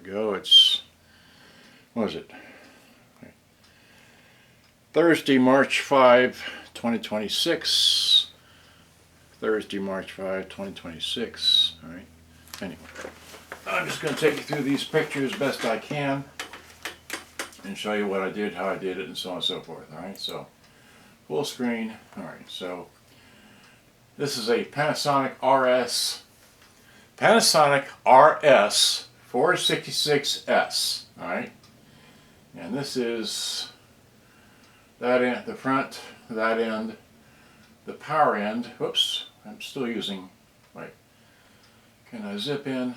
we go. It's, what is it? Thursday, March 5, 2026. Thursday, March 5, 2026. All right. Anyway, I'm just going to take you through these pictures best I can and show you what I did, how I did it, and so on and so forth. All right. So, full screen. All right. So, this is a Panasonic RS-466S. All right. And this is that end, the front, that end, the power end. Whoops, I'm still using, wait, can I zip in?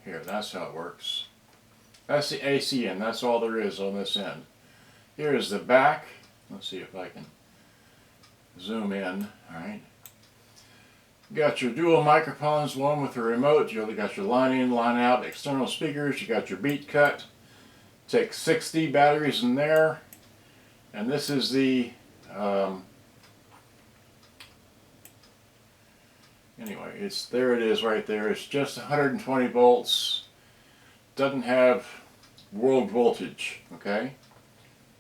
Here, that's how it works. That's the AC end, that's all there is on this end. Here is the back. Let's see if I can zoom in, alright. You got your dual microphones, one with a remote. You got your line in, line out, external speakers. You got your beat cut. Take 60 batteries in there, and this is the anyway, it's there, it is right there. It's just 120 volts, doesn't have world voltage. Okay,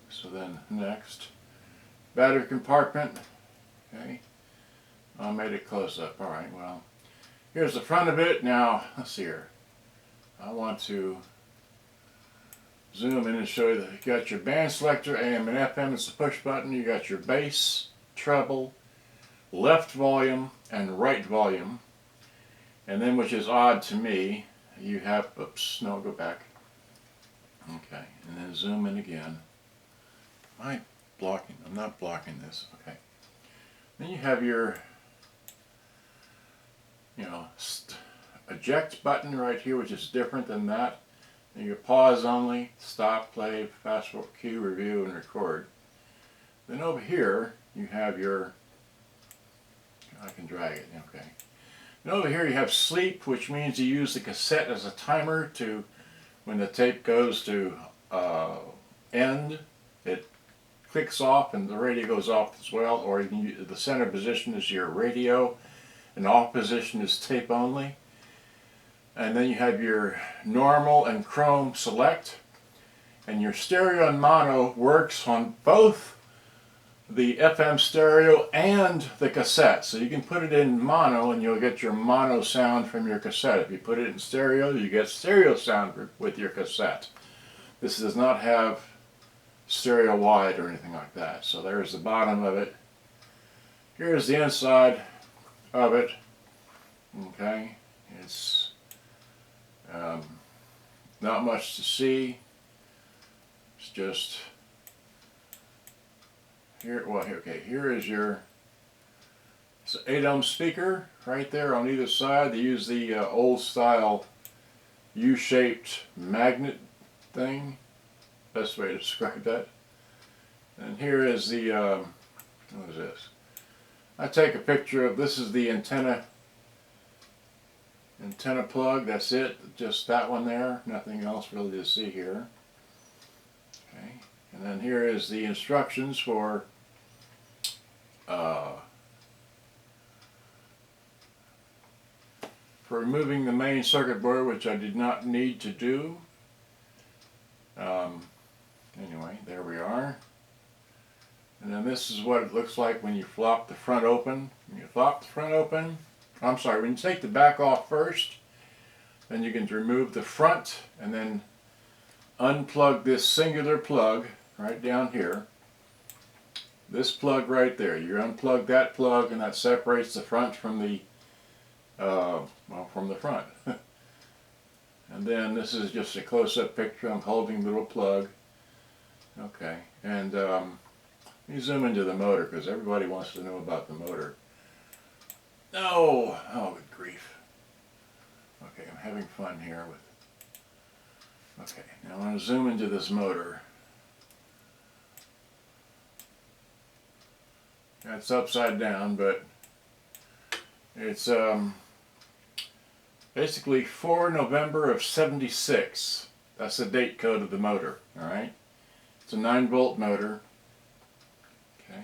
so then next, battery compartment. Okay, I made it close up. All right, well, here's the front of it. Now let's see here, I want to zoom in and show you that you got your band selector, AM and FM, it's the push button. You got your bass, treble, left volume, and right volume. And then, which is odd to me, you have, oops, no, go back. Okay, and then zoom in again. Am I blocking? I'm not blocking this. Okay. Then you have your, you know, eject button right here, which is different than that. And your pause only, stop, play, fast forward, cue, review, and record. Then over here you have your, I can drag it, okay. Then over here you have sleep, which means you use the cassette as a timer to, when the tape goes to end, it clicks off and the radio goes off as well. Or you can use, the center position is your radio, and off position is tape only. And then you have your normal and chrome select, and your stereo and mono works on both the FM stereo and the cassette. So you can put it in mono and you'll get your mono sound from your cassette. If you put it in stereo, you get stereo sound with your cassette. This does not have stereo wide or anything like that. So there's the bottom of it. Here's the inside of it. Okay, it's not much to see. It's just here. Well, here, okay. Here is your, it's an 8-ohm speaker right there on either side. They use the old style U-shaped magnet thing. Best way to describe that. And here is the what is this? I take a picture of, this is the antenna plug. That's it, just that one there, nothing else really to see here. Okay, and then here is the instructions for removing the main circuit board, which I did not need to do. Anyway, there we are. And then this is what it looks like when you flop the front open. When you flop the front open, I'm sorry, when you take the back off first, then you can remove the front and then unplug this singular plug right down here. This plug right there. You unplug that plug and that separates the front from the, well, from the front. And then this is just a close-up picture. I'm holding the little plug. Okay, and you zoom into the motor because everybody wants to know about the motor. No! Oh, good grief. Okay, I'm having fun here with... Okay, now I'm going to zoom into this motor. That's upside down, but it's basically 4 November of 76. That's the date code of the motor, alright? It's a 9-volt motor. Okay.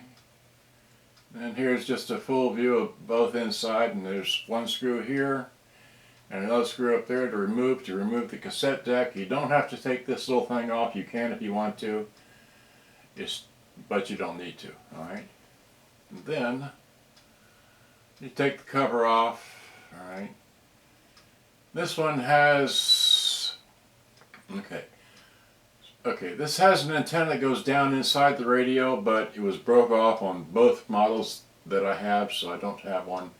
And here's just a full view of both inside, and there's one screw here and another screw up there to remove the cassette deck. You don't have to take this little thing off. You can if you want to, but you don't need to. Alright, and then you take the cover off. Alright, this one has, okay, this has an antenna that goes down inside the radio, but it was broke off on both models that I have, so I don't have one.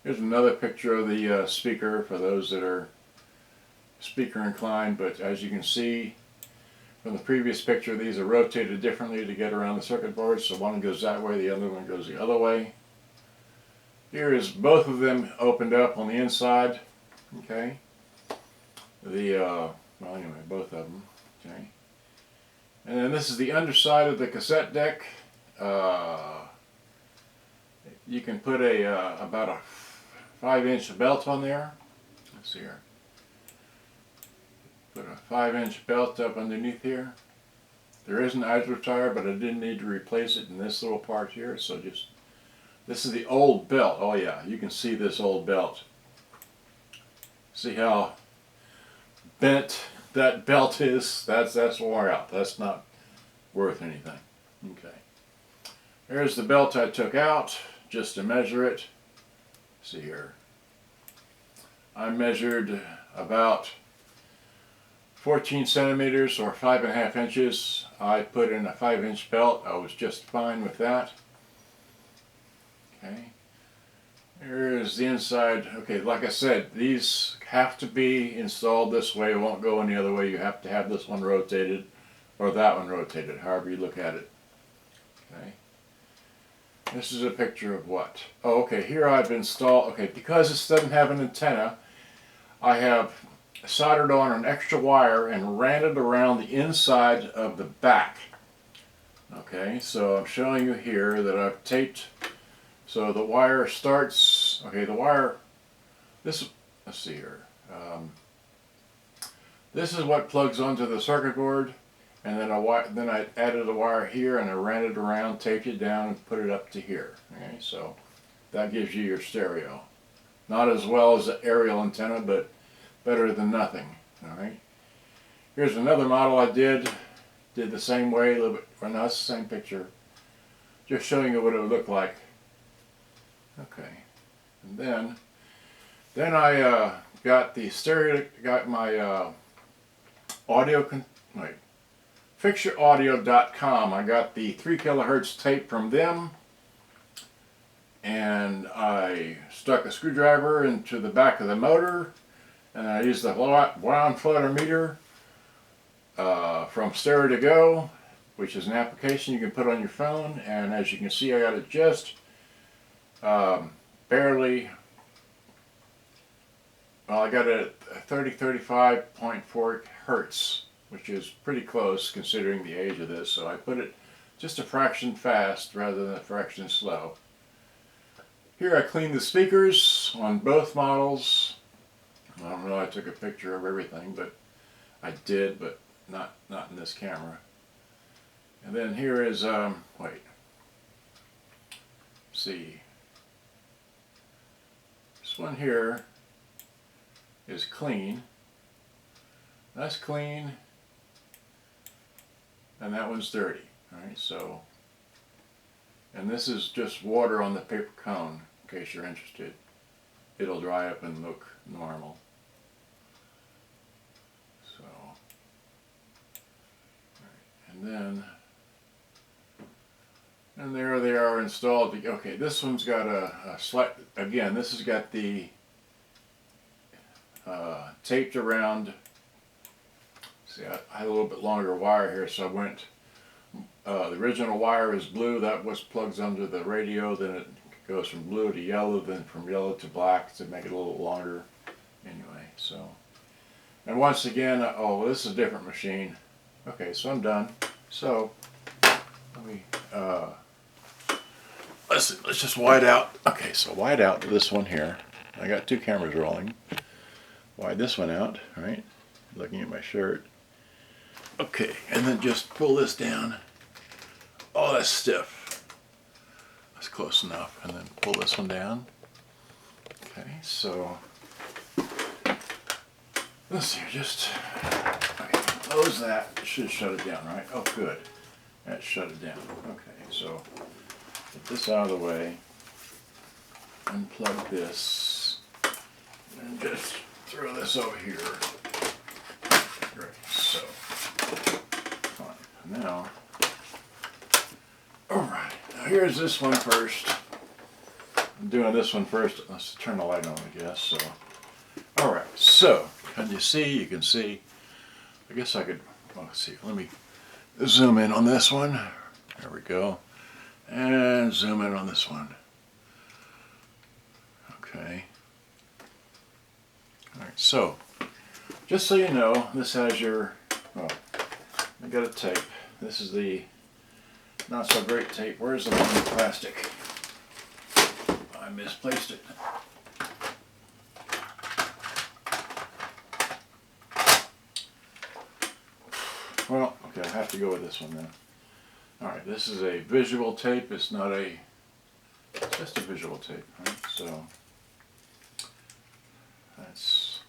Here's another picture of the speaker for those that are speaker inclined, but as you can see from the previous picture, these are rotated differently to get around the circuit board, so one goes that way, the other one goes the other way. Here is both of them opened up on the inside, okay? Well anyway, both of them, okay? And then this is the underside of the cassette deck. You can put about a 5-inch belt on there. Let's see here. Put a 5-inch belt up underneath here. There is an idler tire, but I didn't need to replace it in this little part here, so this is the old belt. Oh yeah, you can see this old belt. See how bent that belt is? That's wore out. That's not worth anything. Okay. Here's the belt I took out just to measure it. See here. I measured about 14 centimeters or 5.5 inches. I put in a 5-inch belt. I was just fine with that. Okay. Here's the inside. Okay, like I said, these have to be installed this way. It won't go any other way. You have to have this one rotated or that one rotated, however you look at it. Okay. This is a picture of what? Oh, okay, here I've installed, okay, because this doesn't have an antenna, I have soldered on an extra wire and ran it around the inside of the back. Okay, so I'm showing you here that I've taped, so the wire starts, okay, the wire, let's see here. This is what plugs onto the circuit board. And then I added a wire here and I ran it around, taped it down, and put it up to here. Okay, so that gives you your stereo. Not as well as the aerial antenna, but better than nothing. All right. Here's another model I did the same way, a little bit. Well, no, it's the same picture. Just showing you what it would look like. Okay, and then I got the stereo. Got my FixtureAudio.com. I got the 3 kilohertz tape from them, and I stuck a screwdriver into the back of the motor, and I used the wound photometer from Stereo to Go, which is an application you can put on your phone, and as you can see, I got it just barely, well, I got it at 35.4 hertz. Which is pretty close considering the age of this, so I put it just a fraction fast rather than a fraction slow. Here I cleaned the speakers on both models. I don't know, I took a picture of everything, but I did, but not in this camera. And then here is, see. This one here is clean. That's clean. And that one's dirty. Alright, so, and this is just water on the paper cone, in case you're interested. It'll dry up and look normal. So, and then, and there they are installed. Okay, this one's got a slight, again, this has got the taped around. See, I had a little bit longer wire here, so I went, the original wire is blue, that was plugs under the radio, then it goes from blue to yellow, then from yellow to black to make it a little longer. Anyway, so, and once again, oh, this is a different machine. Okay, so I'm done. So, let me, let's just wide out. Okay, so wide out this one here. I got 2 cameras rolling. Wide this one out, right? Looking at my shirt. Okay, and then just pull this down. Oh, that's stiff. That's close enough. And then pull this one down. Okay, so Let's see, just okay, close that. Should shut it down, right? Oh, good. That shut it down. Okay, so get this out of the way. Unplug this, and just throw this over here. Great. So, fine. Now, all right. Now here's this one first. I'm doing this one first. Let's turn the light on, I guess. So, all right. So, can you see? You can see. I guess I could. Well, let's see. Let me zoom in on this one. There we go. And zoom in on this one. Okay. Alright, so, just so you know, this has your, well, I got a tape. This is the not so great tape. Where's the one in plastic? I misplaced it. Well, okay, I have to go with this one then. Alright, this is a visual tape. It's not a, it's just a visual tape, right? So, that's,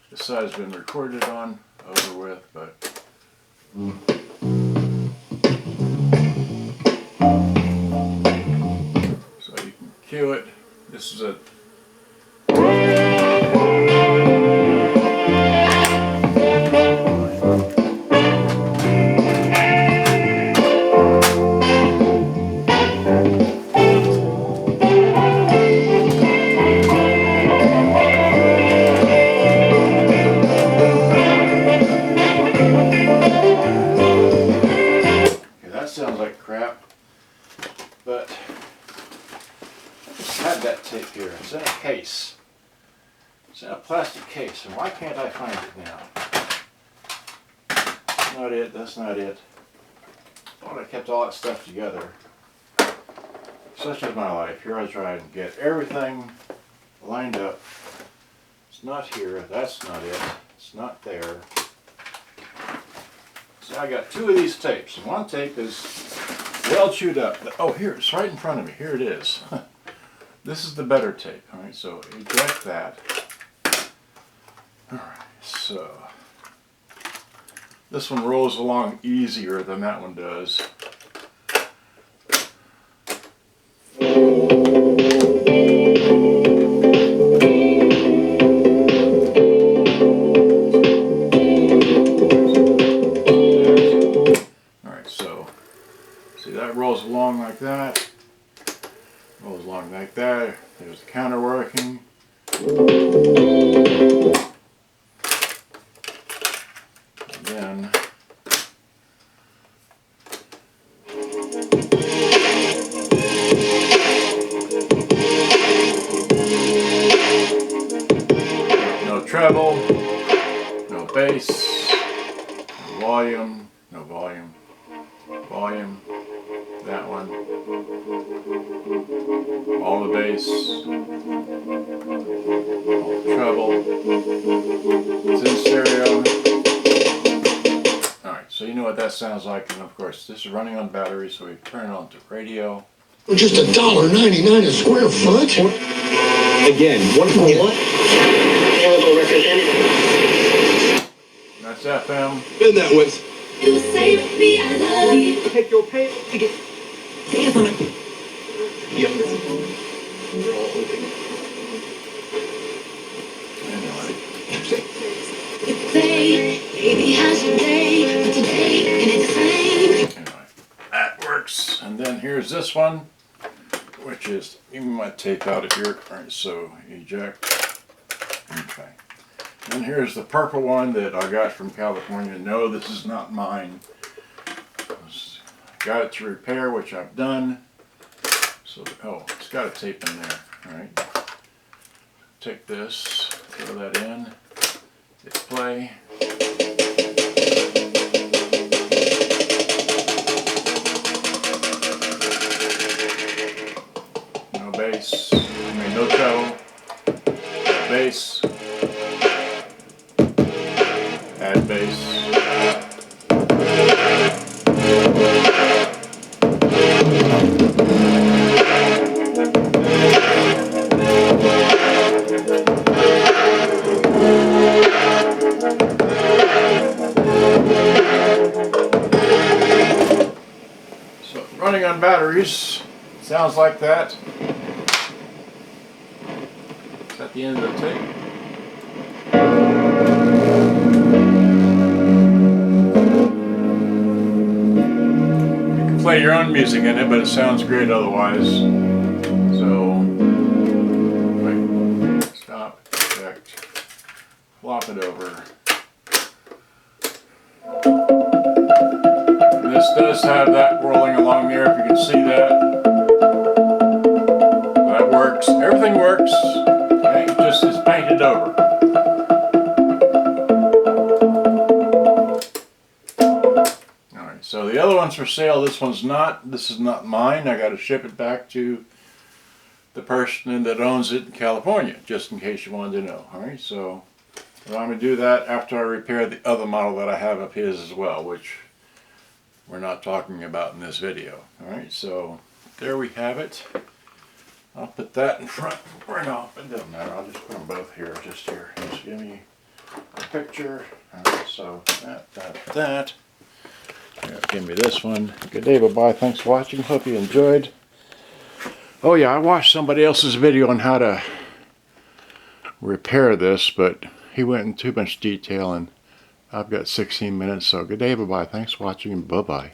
this side's been recorded on, over with, but so you can cue it. This is a sounds like crap, but I just had that tape here. It's in a case. It's in a plastic case, and why can't I find it now? That's not it. That's not it. I thought I kept all that stuff together. Such is my life. Here I try and get everything lined up. It's not here. That's not it. It's not there. So I got two of these tapes, and one tape is well chewed up. Oh, here, it's right in front of me. Here it is. This is the better tape. All right, so eject that. All right, so this one rolls along easier than that one does. Rolls along like that, rolls along like that. There's the counter working. And then no treble, no bass, no volume, no volume, volume. That one, all the bass, all the treble, it's in stereo. Alright, so you know what that sounds like, and of course this is running on battery, so we turn it on to radio. Just $1.99 a square foot? Again, what? That's FM. Been that with. You say to me I love you. Take your pay to get. Yep. We're all hoping. Anyway. Baby, how's your day? But today ain't it the same? Anyway, that works. And then here's this one, which is, even my tape out of here. Alright, so eject. Okay. And here's the purple one that I got from California. No, this is not mine. Got it to repair, which I've done. So, oh, it's got a tape in there. Alright. Take this, throw that in, hit play. No bass, no treble, no bass, add bass. running on batteries. Sounds like that. Is that the end of the tape? You can play your own music in it, but it sounds great otherwise. So, wait, stop, eject, flop it over. This does have that whirling along there, if you can see that. That works. Everything works. Okay, it just is painted over. Alright, so the other one's for sale. This one's not. This is not mine. I got to ship it back to the person that owns it in California, just in case you wanted to know. Alright, so I'm going to do that after I repair the other model that I have of his as well, which we're not talking about in this video. Alright, so there we have it. I'll put that in front. Or no, it doesn't matter. I'll just put them both here, just here. Just give me a picture. Alright, so that. Yeah, give me this one. Good day, bye-bye. Thanks for watching. Hope you enjoyed. Oh yeah, I watched somebody else's video on how to repair this, but he went in too much detail and I've got 16 minutes, so good day, bye-bye. Thanks for watching, and bye-bye.